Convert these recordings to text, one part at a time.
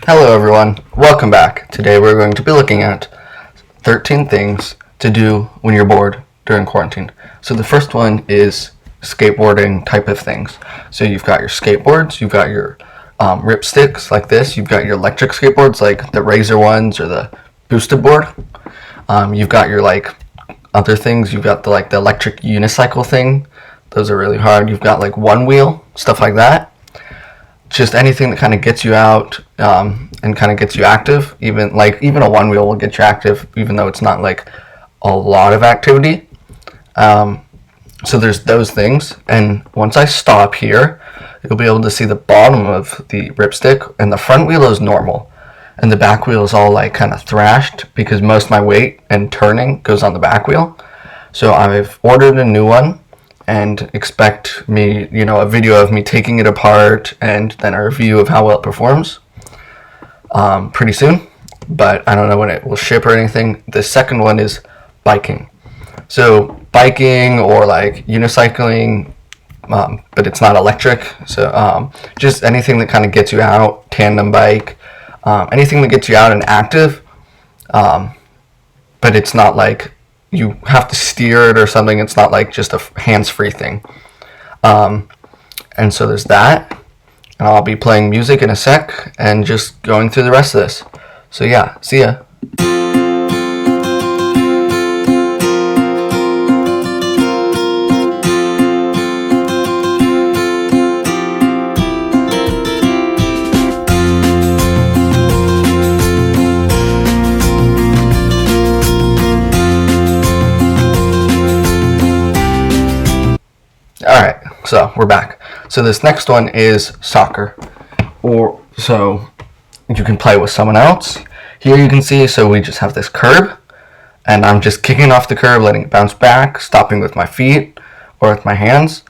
Hello everyone, welcome back. Today we're going to be looking at 13 things to do when you're bored during quarantine. So the first one is skateboarding type of things. So you've got your skateboards, you've got your ripsticks like this, you've got your electric skateboards like the Razor ones or the boosted board. You've got your other things, you've got the electric unicycle thing. Those are really hard. You've got one wheel, stuff like that. Just anything that kind of gets you out and kind of gets you active. Even a one wheel will get you active, even though it's not a lot of activity. So there's those things. And once I stop here, you'll be able to see the bottom of the ripstick, and the front wheel is normal, and the back wheel is all kind of thrashed because most of my weight and turning goes on the back wheel. So I've ordered a new one. And expect me, a video of me taking it apart and then a review of how well it performs pretty soon. But I don't know when it will ship or anything. The second one is biking. So biking or unicycling, but it's not electric. So just anything that kind of gets you out, tandem bike, anything that gets you out and active. But it's not you have to steer it or something. It's not just a hands-free thing. And so there's that. And I'll be playing music in a sec and just going through the rest of this. So yeah, see ya. Alright, so we're back. So this next one is soccer. So you can play with someone else. Here you can see, so we just have this curb, and I'm just kicking off the curb, letting it bounce back, stopping with my feet or with my hands.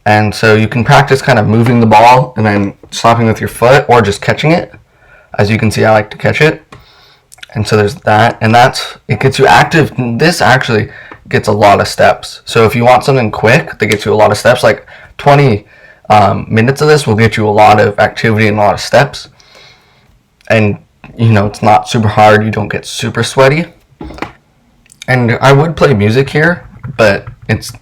And so you can practice kind of moving the ball and then stopping with your foot or just catching it. As you can see, I like to catch it. And so there's that, and it gets you active. This actually gets a lot of steps. So if you want something quick that gets you a lot of steps, 20 minutes of this will get you a lot of activity and a lot of steps. And it's not super hard. You don't get super sweaty. And I would play music here, but it's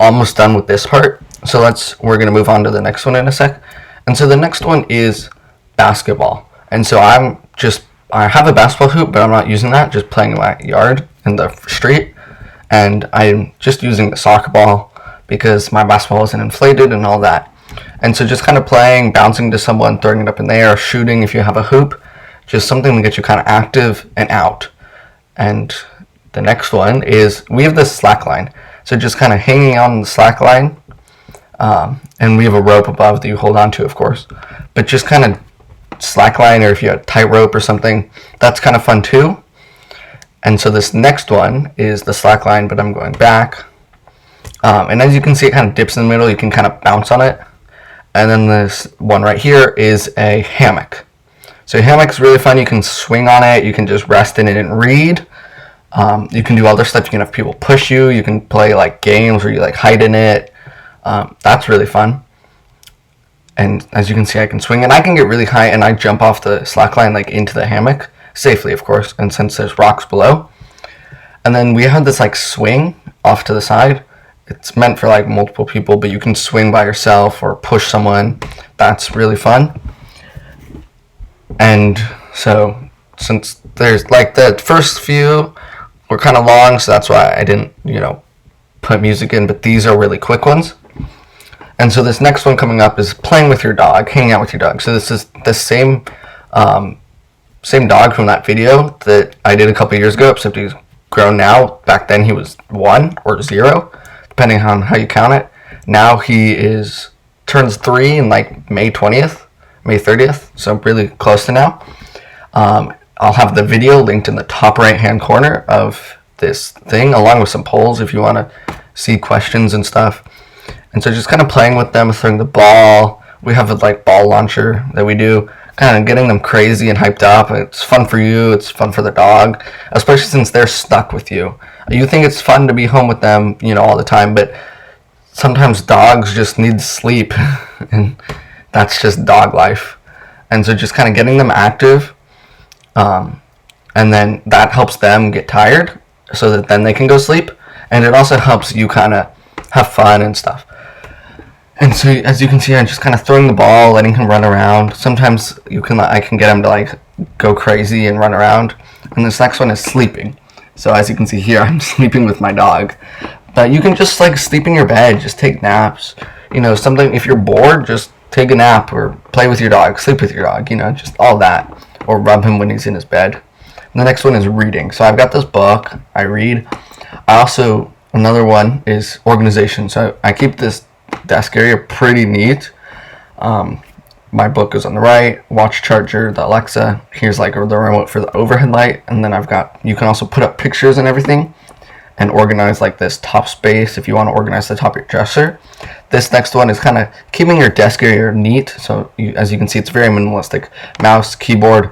almost done with this part. So we're gonna move on to the next one in a sec. And so the next one is basketball. And so I have a basketball hoop, but I'm not using that. Just playing in my yard in the street. And I'm just using the soccer ball because my basketball isn't inflated and all that. And so just kind of playing, bouncing to someone, throwing it up in the air, shooting if you have a hoop. Just something to get you kind of active and out. And the next one is, we have this slack line. So just kind of hanging on the slack line. And we have a rope above that you hold on to, of course. But just kind of slack line, or if you have a tight rope or something, that's kind of fun too. And so this next one is the slack line, but I'm going back. And as you can see, it kind of dips in the middle. You can kind of bounce on it. And then this one right here is a hammock. So a hammock is really fun. You can swing on it. You can just rest in it and read. You can do other stuff. You can have people push you. You can play games where you hide in it. That's really fun. And as you can see, I can swing. And I can get really high, and I jump off the slack line into the hammock. Safely, of course, and since there's rocks below. And then we have this swing off to the side. It's meant for multiple people, but you can swing by yourself or push someone. That's really fun. And so since there's the first few were kind of long, so that's why I didn't put music in, but these are really quick ones. And so this next one coming up is playing with your dog, hanging out with your dog. So this is the same dog from that video that I did a couple years ago, except he's grown now. Back then he was 1 or 0, depending on how you count it. Now he turns 3 in May 30th, so really close to now. I'll have the video linked in the top right hand corner of this thing, along with some polls if you want to see questions and stuff. And so just kind of playing with them, throwing the ball. We have a ball launcher that we do, kind of getting them crazy and hyped up. It's fun for you, it's fun for the dog, especially since they're stuck with you. You think it's fun to be home with them, all the time, but sometimes dogs just need sleep, and that's just dog life. And so just kind of getting them active, and then that helps them get tired so that then they can go sleep. And it also helps you kind of have fun and stuff. And so as you can see, I'm just kind of throwing the ball, letting him run around. Sometimes I can get him to like go crazy and run around. And this next one is sleeping. So as you can see here, I'm sleeping with my dog. But you can just like sleep in your bed, just take naps. You know, something, if you're bored, just take a nap or play with your dog, sleep with your dog, you know, just all that. Or rub him when he's in his bed. And the next one is reading. So I've got this book, I read. Another one is organization. So I keep this desk area pretty neat. My book goes on the right, watch charger, the Alexa. Here's like the remote for the overhead light. And then you can also put up pictures and everything and organize like this top space if you want to organize the top of your dresser. This next one is kind of keeping your desk area neat. So as you can see, it's very minimalistic. Mouse, keyboard,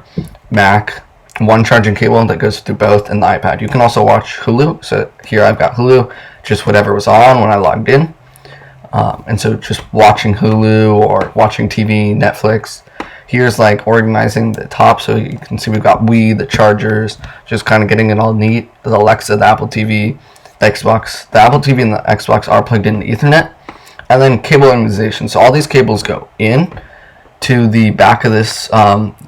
Mac, one charging cable that goes through both, and the iPad. You can also watch Hulu. So here I've got Hulu, just whatever was on when I logged in. And so just watching Hulu or watching TV, Netflix. Here's like organizing the top, so you can see we've got Wii, the chargers, just kind of getting it all neat. The Alexa, the Apple TV, the Xbox. The Apple TV and the Xbox are plugged into Ethernet. And then cable organization. So all these cables go in to the back of this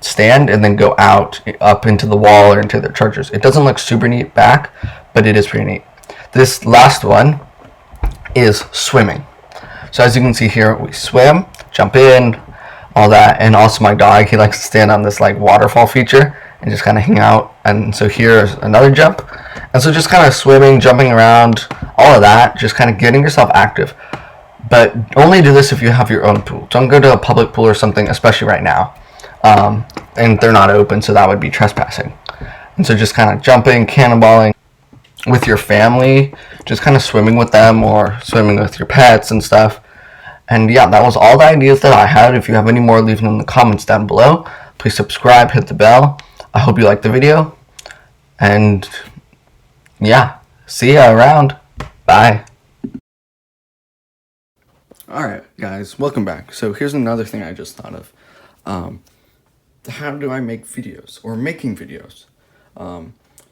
stand and then go out up into the wall or into their chargers. It doesn't look super neat back, but it is pretty neat. This last one is swimming. So as you can see here, we swim, jump in, all that. And also my dog, he likes to stand on this like waterfall feature and just kind of hang out. And so here's another jump. And so just kind of swimming, jumping around, all of that, just kind of getting yourself active. But only do this if you have your own pool. Don't go to a public pool or something, especially right now. And they're not open, so that would be trespassing. And so just kind of jumping, cannonballing with your family, just kind of swimming with them or swimming with your pets and stuff. And yeah, that was all the ideas that I had. If you have any more, leave them in the comments down below. Please subscribe, hit the bell. I hope you liked the video. And yeah, see ya around. Bye. Alright guys, welcome back. So here's another thing I just thought of. How do I make videos, or making videos?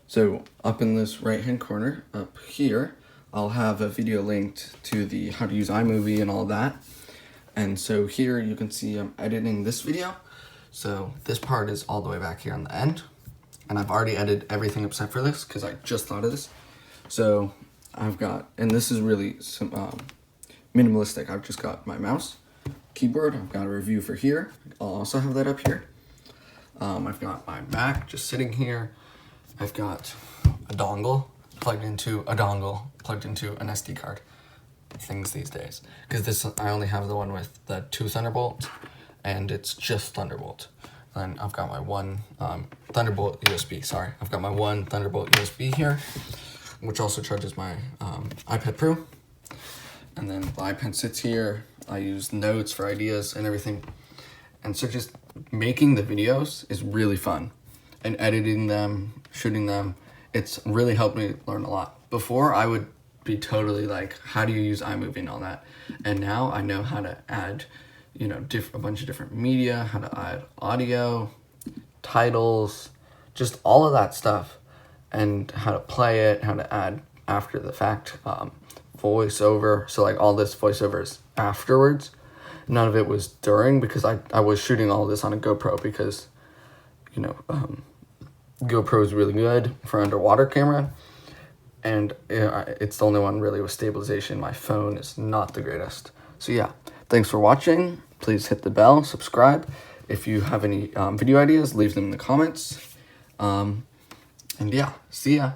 So up in this right hand corner, up here, I'll have a video linked to the how to use iMovie and all that. And so here you can see I'm editing this video. So this part is all the way back here on the end. And I've already edited everything except for this because I just thought of this. So I've got, and this is really some minimalistic. I've just got my mouse, keyboard. I've got a review for here. I'll also have that up here. I've got my Mac just sitting here. I've got a dongle plugged into an SD card. Things these days, because I only have the one with the 2 Thunderbolts, and it's just Thunderbolt. Then I've got my one Thunderbolt USB. Sorry, I've got my one Thunderbolt USB here, which also charges my iPad Pro. And then the iPad sits here. I use notes for ideas and everything. And so just making the videos is really fun, and editing them, shooting them, it's really helped me learn a lot. Before, I would be totally like, how do you use iMovie and all that? And now I know how to add, you know, a bunch of different media, how to add audio, titles, just all of that stuff, and how to play it, how to add after the fact voiceover. So like all this voiceover is afterwards. None of it was during, because I was shooting all of this on a GoPro because, you know, GoPro is really good for underwater camera. And it's the only one really with stabilization. My phone is not the greatest. So yeah, thanks for watching. Please hit the bell, subscribe. If you have any video ideas, leave them in the comments. And yeah, see ya.